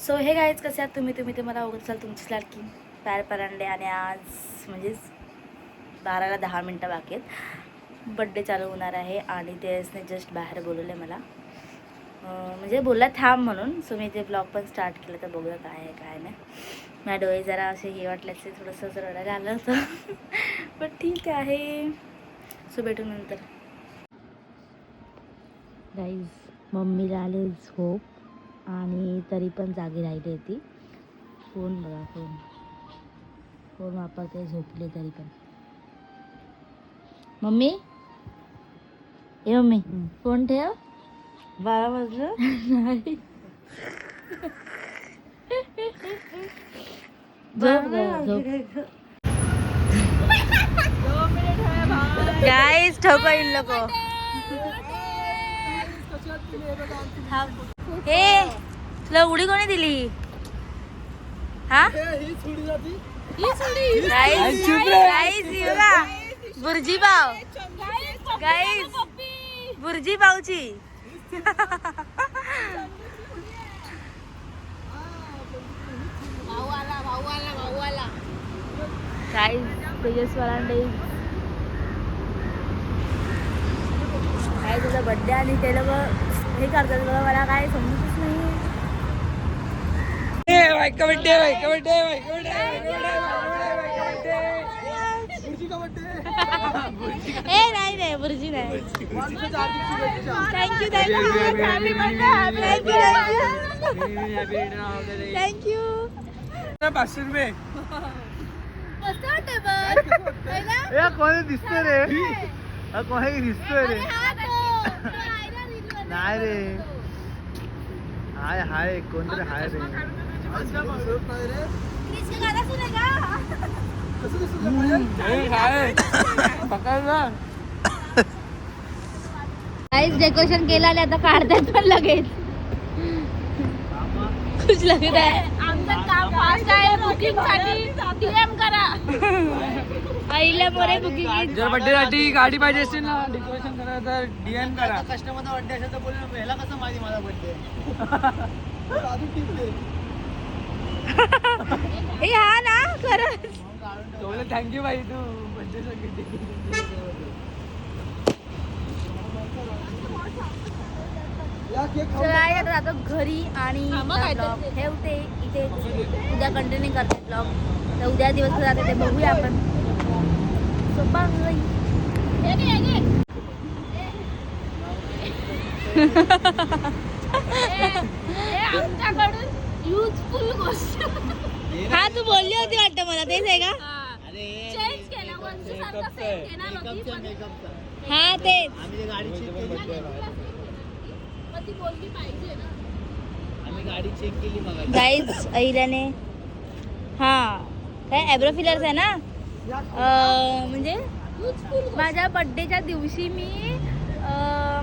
So हे guys कसे आहात तुम्ही ते मला ओळखत असाल तुमचीच लाडकी पॅर परांडे. आणि आज म्हणजेच 12ला 10 मिनटं बाकी आहेत, बड्डे चालू होणार आहे. आणि तेचने जस्ट बाहेर बोलवलं आहे मला, म्हणजे बोलला थांब म्हणून. सो मी ते ब्लॉग पण स्टार्ट केलं, तर बघूया काय आहे काय नाही. माझ्या डोळे जरा असे हे वाटले असते, थोडंसं रडायला आलं होतं पण ठीक आहे. सो भेटू नंतर. गाईज मम्मीला आले झोप आणि तरी पण जागी राहिली होती. फोन बघा, फोन वापरते, झोपले तरी पण. मम्मी ए मम्मी फोन ठेव. 12 वाजलं नाही. गाईज ठोका इन लोको. हे तुला उडी कोणी दिली? हा बुर्जी पाव. गाईज बुर्जी पावची. गाईज तेजस वरांडे काय तुझा बड्डे आणि ते लोक हे करतात बघा, मला काय समजतच नाही. ए नाही बुर्जी नाही. थँक्यू थँक्यू 500 रुपये. मस्त वाटतंय बघ. कोणी दिसतोय रे, कोणी दिसतोय रे. नाही रे, हाय कोणतरी हाय रे. डेकोरेशन केलं आणि आता काढतात पण लगेच. खुश लगत आहे. आमचं काम फास्ट आहे. बुकिंग साठी डीएम करा. आईला मोरे बुकिंग. जर बर्थडे साठी गाडी पाहिजे असेल ना, डेकोरेशन करायचं तर डीएम करा. कस्टमरचा बर्थडे असेल तर बोलून ह्याला कसं माहिती माझा बर्थडे. ए हा ना खरंच. थँक्यू बाई, तू बर्थडे जातो घरी आणि ब्लॉग ठेवते इथे. उद्या कंटिन्यू करते ब्लॉग, तर उद्या दिवस जाते ते बघूया आपण. आमच्याकडून युजफुल गोष्ट. हा तू बोलली होती वाटतं मला, तेच आहे का? चेंज केला हा तेच. आम्ही गाडी चेक केली, बोलली पाहिजे ना. आम्ही गाडी चेक केली मग. गाईज अहिल्याने हा काय ॲब्रो फिलर्स आहे ना, म्हणजे माझ्या बड्डेच्या दिवशी मी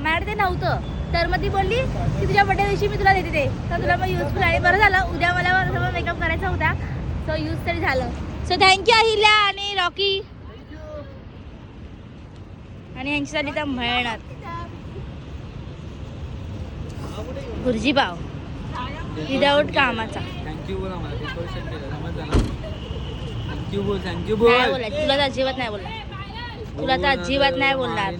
मॅड ते नव्हतं, तर मग ती बोलली की तुझ्या बड्डे दिवशी मी तुला देते ते, तर तुला मग युजफुल आहे. बरं झालं, उद्या मला मेकअप करायचा होता, सो यूज तरी झालं. सो थँक्यू अहिल्या आणि रॉकी. आणि यांच्यासाठी तर मेहनत. बुर्जी पाव विदाऊट कामाचा. थँक्यू बोला मला, डेकोरेशन केलं समजलं ना. थँक्यू बोल, थँक्यू बोल. नाही बोला, तुला तर अजिबात नाही बोलला, तुला तर अजिबात नाही बोलणार.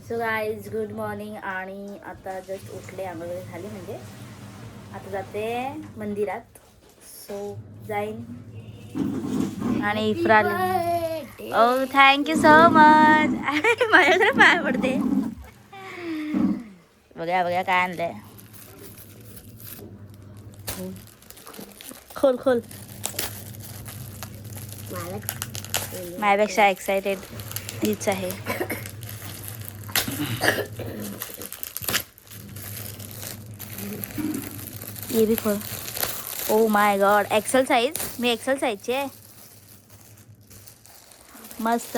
So guys good morning. आणि आता जस्ट उठले, आंघोळ झाली, म्हणजे आता जाते मंदिरात. सो जाईन. आणि इफ्राल ओ थँक्यू सो मच. माझ्याकडे पाय पडते. बघा काय आणलंय. खोल माझ्यापेक्षा एक्साइटेड हीच आहे. ये भी खोल. Oh my god, XL size. मी एक्सेल साईजची आहे. मस्त.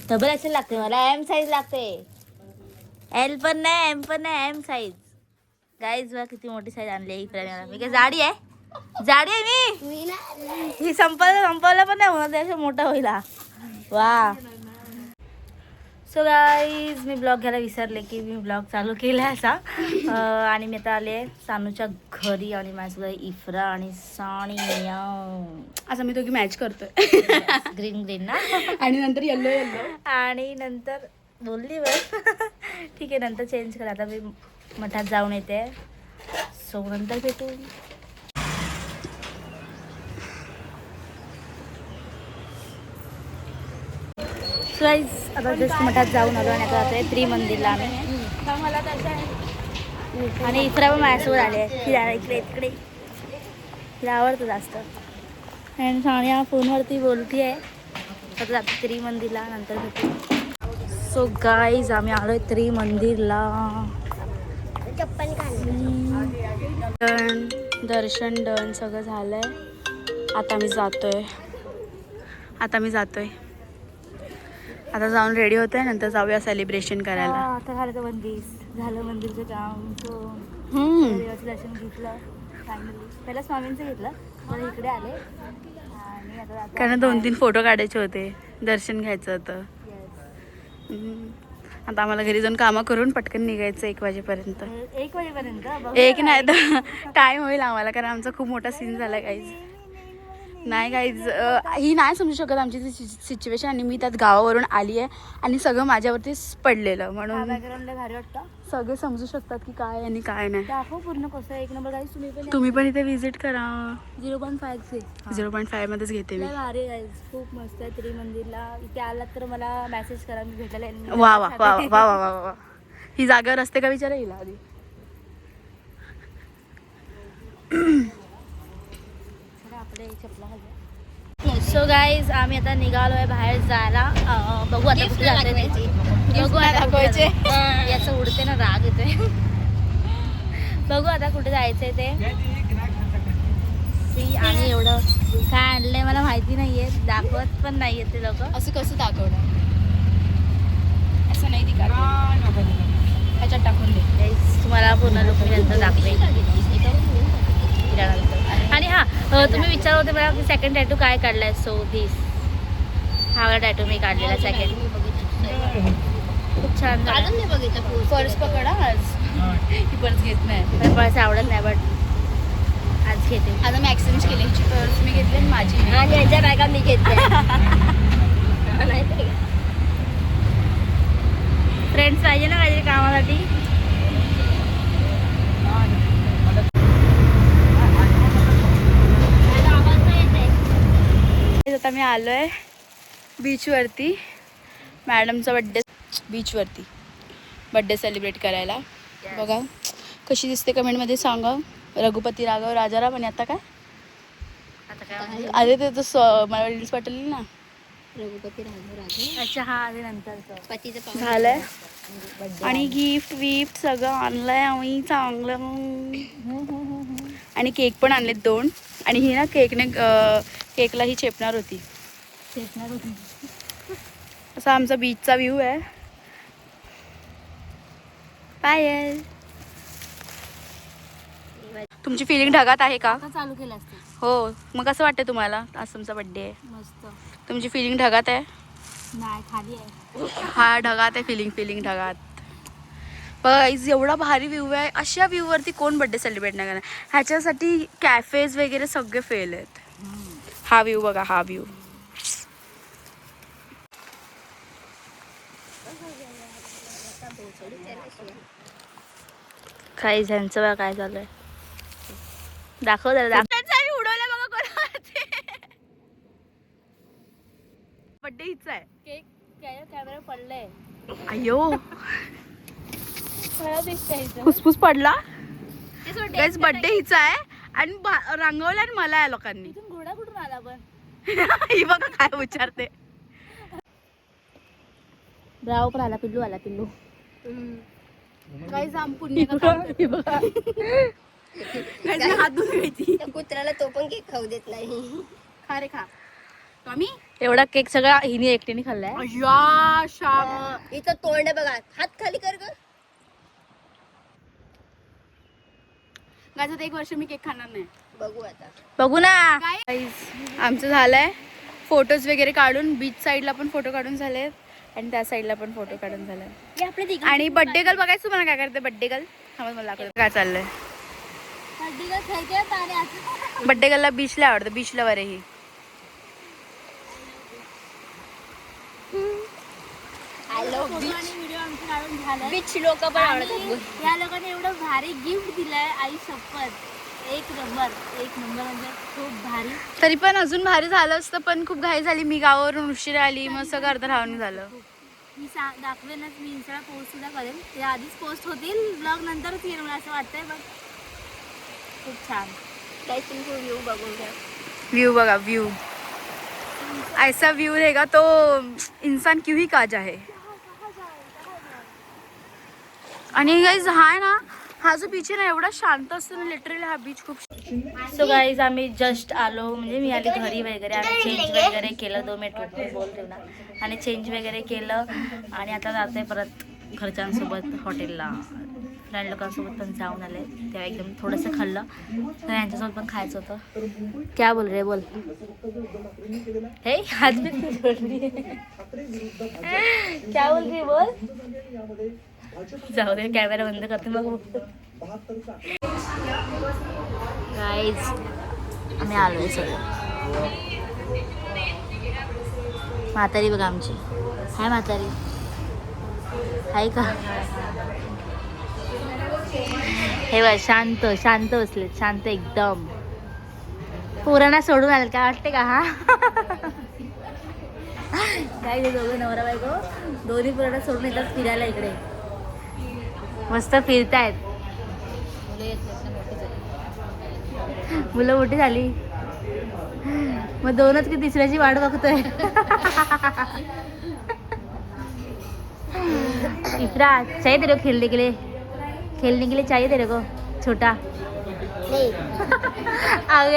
डबल एक्सेल लागते मला, एम साईज लागते. एल पण नाही, एम पण नाही, एम साईज. गाईज बघा किती मोठी साईज आणली आहे. मी काय जाडी आहे? जाडी आहे मी. ही संपवलं पण नाही होणार, त्याच्या मोठा होईल. वा सो गाईज मी ब्लॉग घ्यायला विसरले की मी ब्लॉग चालू केला असा आणि मी आता आले सानूच्या घरी आणि माझ्यासोबत इफ्रा आणि सानिया. असं मी दोघी मॅच करतोय ग्रीन ग्रीन ना आणि नंतर येल्लो येल्लो. आणि नंतर बोलली बस ठीक आहे नंतर चेंज करा. आता मी मठात जाऊन येते सो नंतर भेटू. सो गाईज आता जस्ट मठात जाऊन आलो आणि आता जातोय त्रिमंदिरला आम्ही. आणि इफ्रा पण माझ्यासोबत आले फिरायला इकडे तिकडे. तिला आवडतं जास्त आणि सानिया फोनवरती बोलती आहे. आता जातो त्रिमंदिरला नंतर भेटू. सो गाईज आम्ही आलोय त्रिमंदिरला. दर्शन डन सगळं झालंय. आता मी जातोय आता जाऊन रेडी होतोय नंतर जाऊया सेलिब्रेशन करायला. आता झालं झालं मंदिरचं काम. देवाचं दर्शन घेतलं फायनली. पहिला स्वामींचं घेतलं मग इकडे आले आणि आता कारण 2-3 फोटो काढायचे होते दर्शन घ्यायचं होतं. आता आम्हाला घरी जाऊन कामं करून पटकन निघायचं 1 वाजेपर्यंत. 1 वाजेपर्यंत 1 नाही तर टाईम होईल आम्हाला कारण आमचा खूप मोठा सीन झाला काहीच नाही. काहीच ही नाही समजू शकत आमची ती सिच्युएशन आणि मी त्यात गावावरून आली आहे आणि सगळं माझ्यावरतीच पडलेलं म्हणून भारी वाटतं. सगळे समजू शकतात की काय आणि काय नाही. दाखव पूर्ण कसं 1 नंबर गाईज. तुम्ही पण इथे व्हिजिट करा. 0.5 मध्येच घेते मी. भारी गाईज खूप मस्त आहे त्रिमंदिरला. इथे आलात तर मला मेसेज करा मी भेटायला येईन. वा वा वा वा वा वा. ही जागेवर असते का विचारा हिला आधी. सो गाईज आम्ही आता निघालोय बाहेर जायला. बघू आता कुठे जाते बघू आता दाखवायचे याचं उडते ना राग येते. बघू आता कुठे जायचंय ते. आणि एवढं काय आणलंय मला माहिती नाहीये. दाखवत पण नाहीये ते लोक. असं कसं दाखवणार असं नाही दिका ह्याच्यात टाकून दे. तुम्हाला पूर्ण लोक नंतर दाखवेल. आणि हां तुम्ही विचारत होते मला की सेकंड टॅटू काय काढलाय. सो दिस हा वाला टॅटू मी काढलेला सेकंड. खूप छान झाला. पर्स पकडा आज. ही पर्स घेत नाही. पर्स आवडत नाही बट आज घेते. आता मी एक्सचेंज केली. पर्स मी घेतली आणि माझी आणि याच्या बॅगा मी घेतल्या. फ्रेंड्स पाहिजे ना काहीतरी कामासाठी. आता मी आलोय बीचवरती. मॅडमचा बीचवरती बड्डे सेलिब्रेट करायला. बघा कशी दिसते कमेंटमध्ये सांगा. रघुपती राघव राजाराम. आणि आता काय आधी ते तर मला रील्स पाठवली ना रघुपती राघव. अच्छा हा आधी नंतर झालंय. आणि गिफ्ट सगळं आणलंय आम्ही चांगलं. आणि केक पण आणलेत 2. आणि ही ना केकला ही चेपणार होती. असा आमचा बीचचा व्ह्यू आहे. पायल तुमची फिलिंग ढगात आहे का? चालू केलं असतं. हो मग कसं वाटतं तुम्हाला? आज तुमचा बड्डे आहे. मस्त. तुमची फिलिंग ढगात आहे? नाही खाली आहे. हा ढगात आहे. फिलिंग ढगात. गाईज एवढा भारी व्ह्यू आहे. अशा व्ह्यूवरती कोण बड्डे सेलिब्रेट नाही करणार. ह्याच्यासाठी कॅफेज वगैरे सगळे फेल आहेत. हा व्ह्यू बघा. हा व्ह्यू काही ह्यांचं बघा काय चालू आहे. दाखव जरा. उडवलं बघा कोणावरती. बड्डे हिचा आहे. केक कॅमेरा पडलाय. अयो फुसफुस पडला. गाईज बड्डे हिचा आहे आणि रंगवला आणि मला आहे लोकांनी. घोडा कुठून आला पण. ही बघा काय विचारते. ब्राव पण आला. पिल्लू आला. पिल्लू गाईज आम पुण्य हात धुवून घ्यायची. कुत्र्याला तो पण केक खाऊ देत नाही. खा रे खा. स्वामी एवढा केक सगळा हिने एकटीने खाल्लाय. अय्या शाप. इथं तोंड बघा. हात खाली कर ग. गाईज 1 वर्ष मी केक खाणार नाही. बघू आता. बघू ना. गाईज आमचं झालंय फोटोज वगैरे काढून. बीच साईडला पण फोटो काढून झालेत. आणि त्या साईडला पण फोटो काढून झाला. हे आपले तिघ आणि बड्डे गर्ल बघायचं तुम्हाला काय करते बड्डे गर्ल. हा मला दाखवतो काय चाललंय. बड्डे गर्लला बीचला आवडतं. बीचला वर ही व्हिडिओ आमचे काढून झाले. बीच लोक पण आवडतात. या लोकांनी एवढं भारी गिफ्ट दिलंय आई शपथ. एक नंबर म्हणजे खूप भारी. तरी पण अजून भारी झालं असतं पण खूप घाई झाली. मी गावावरून उशिरा आली मग सगळं अर्ध राहून झालं. मी दाखवेनच. मी इंस्टाला पोस्ट सुद्धा करेन. ते आधीच पोस्ट होतील ब्लॉग नंतरच येईल मला असं वाटतंय. पण खूप छान व्ह्यू बघून घ्या. व्यू बघा व्यू. ऐसा व्यू रहेगा तो इंसान क्यों ही काजा है. आणि गाईज हा आहे ना हा जो बीच आहे ना एवढा शांत असतो ना लिटरली. हा बीच खूप. सो गाईज आम्ही जस्ट आलो म्हणजे मी आली घरी वगैरे आणि चेंज वगैरे केलं. 2 मिनिट बोलते ना. आणि चेंज वगैरे केलं आणि आता जाते परत घरच्यांसोबत हॉटेलला. फ्रेंड लोकांसोबत पण जाऊन आले तेव्हा एकदम थोडंसं खाल्लं तर यांच्यासोबत पण खायचं होतं. क्या बोल रे बोल. हे हात भी जोडली. क्या बोल रही बोल. जाऊ दे कॅमेरा बंद करते मग. गाईज आम्ही आलो आहे सगळं. म्हातारी बघा आमची. हाय म्हातारी. हाय का. हे बघ शांत शांत बसले. शांत एकदम. पोरांना सोडून आलं काय वाटते का. हा काय ते दोघं नवरा बायको दोन्ही पोरांना सोडून येतात फिरायला इकडे. मस्त फिरतायत. मुलं मोठी झाली मग दोनच की तिसऱ्याची वाट बघतोय. इफ्रा चाहिए तेरे को खेलने के लिए चाहिए तेरे को छोटा. नाही आगे